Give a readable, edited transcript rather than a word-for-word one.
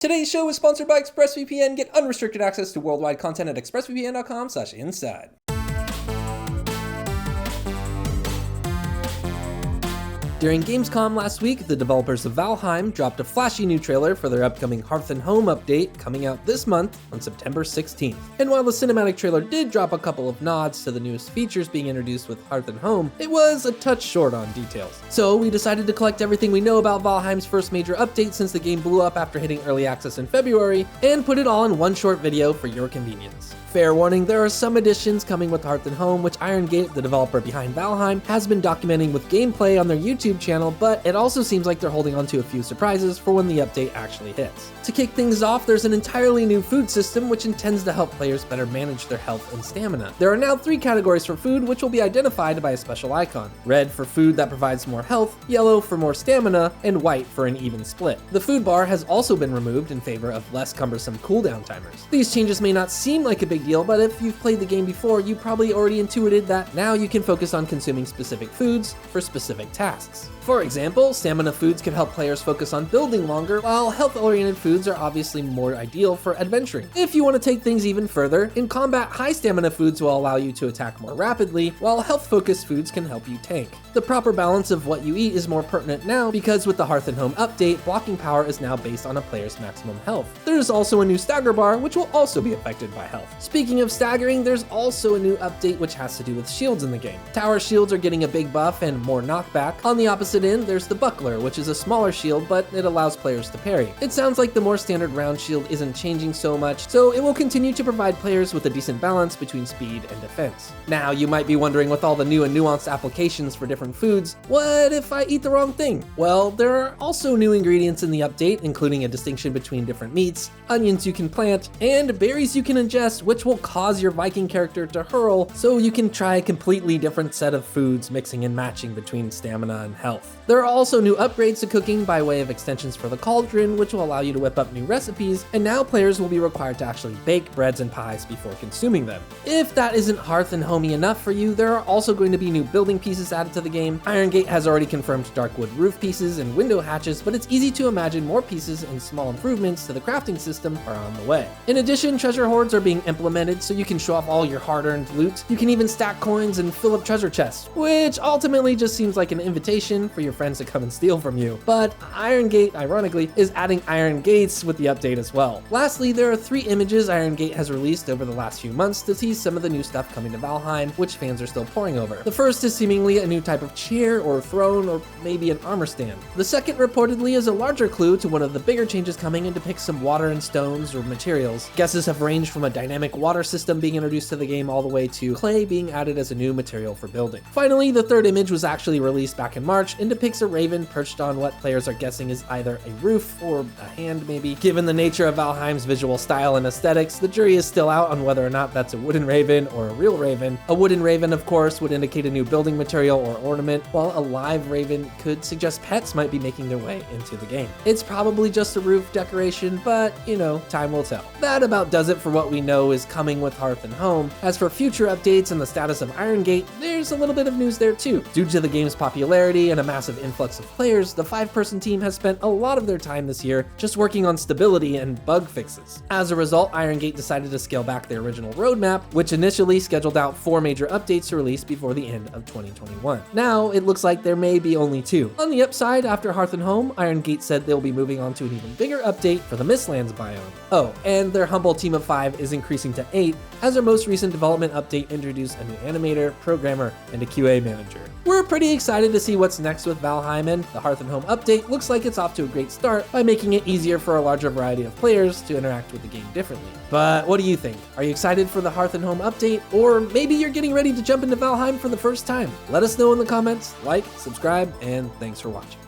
Today's show is sponsored by ExpressVPN. Get unrestricted access to worldwide content at expressvpn.com/inside. During Gamescom last week, the developers of Valheim dropped a flashy new trailer for their upcoming Hearth Home update coming out this month on September 16th. And while the cinematic trailer did drop a couple of nods to the newest features being introduced with Hearth Home, it was a touch short on details. So we decided to collect everything we know about Valheim's first major update since the game blew up after hitting early access in February, and put it all in one short video for your convenience. Fair warning, there are some additions coming with Hearth Home, which Iron Gate, the developer behind Valheim, has been documenting with gameplay on their YouTube channel, but it also seems like they're holding on to a few surprises for when the update actually hits. To kick things off, there's an entirely new food system which intends to help players better manage their health and stamina. There are now 3 categories for food which will be identified by a special icon. Red for food that provides more health, yellow for more stamina, and white for an even split. The food bar has also been removed in favor of less cumbersome cooldown timers. These changes may not seem like a big deal, but if you've played the game before, you probably already intuited that now you can focus on consuming specific foods for specific tasks. For example, stamina foods can help players focus on building longer, while health-oriented foods are obviously more ideal for adventuring. If you want to take things even further, in combat, high stamina foods will allow you to attack more rapidly, while health-focused foods can help you tank. The proper balance of what you eat is more pertinent now because with the Hearth Home update, blocking power is now based on a player's maximum health. There is also a new stagger bar, which will also be affected by health. Speaking of staggering, there's also a new update which has to do with shields in the game. Tower shields are getting a big buff and more knockback. On the opposite end, there's the buckler, which is a smaller shield, but it allows players to parry. It sounds like the more standard round shield isn't changing so much, so it will continue to provide players with a decent balance between speed and defense. Now, you might be wondering, with all the new and nuanced applications for different foods, what if I eat the wrong thing? Well, there are also new ingredients in the update, including a distinction between different meats, onions you can plant, and berries you can ingest, which will cause your Viking character to hurl, so you can try a completely different set of foods mixing and matching between stamina and health. There are also new upgrades to cooking by way of extensions for the cauldron, which will allow you to whip up new recipes, and now players will be required to actually bake breads and pies before consuming them. If that isn't Hearth and Homey enough for you, there are also going to be new building pieces added to the game. Iron Gate has already confirmed dark wood roof pieces and window hatches, but it's easy to imagine more pieces and small improvements to the crafting system are on the way. In addition, treasure hoards are being implemented so you can show off all your hard-earned loot. You can even stack coins and fill up treasure chests, which ultimately just seems like an invitation for your friends to come and steal from you. But Iron Gate, ironically, is adding Iron Gates with the update as well. Lastly, there are 3 images Iron Gate has released over the last few months to tease some of the new stuff coming to Valheim, which fans are still poring over. The first is seemingly a new type of chair or throne, or maybe an armor stand. The second reportedly is a larger clue to one of the bigger changes coming and depicts some water and stones or materials. Guesses have ranged from a dynamic water system being introduced to the game all the way to clay being added as a new material for building. Finally, the third image was actually released back in March and depicts a raven perched on what players are guessing is either a roof or a hand maybe. Given the nature of Valheim's visual style and aesthetics, the jury is still out on whether or not that's a wooden raven or a real raven. A wooden raven, of course, would indicate a new building material or ornament, while a live raven could suggest pets might be making their way into the game. It's probably just a roof decoration, but you know, time will tell. That about does it for what we know is coming with Hearth Home. As for future updates and the status of Iron Gate, there's a little bit of news there too. Due to the game's popularity and a massive influx of players, the 5-person team has spent a lot of their time this year just working on stability and bug fixes. As a result, Iron Gate decided to scale back their original roadmap, which initially scheduled out 4 major updates to release before the end of 2021. Now, it looks like there may be only 2. On the upside, after Hearth Home, Iron Gate said they'll be moving on to an even bigger update for the Mistlands biome. Oh, and their humble team of 5 is increasing to 8, as their most recent development update introduced a new animator, programmer, and a QA manager. We're pretty excited to see what's next with Valheim, and the Hearth Home update looks like it's off to a great start by making it easier for a larger variety of players to interact with the game differently. But what do you think? Are you excited for the Hearth Home update? Or maybe you're getting ready to jump into Valheim for the first time? Let us know in the comments, like, subscribe, and thanks for watching.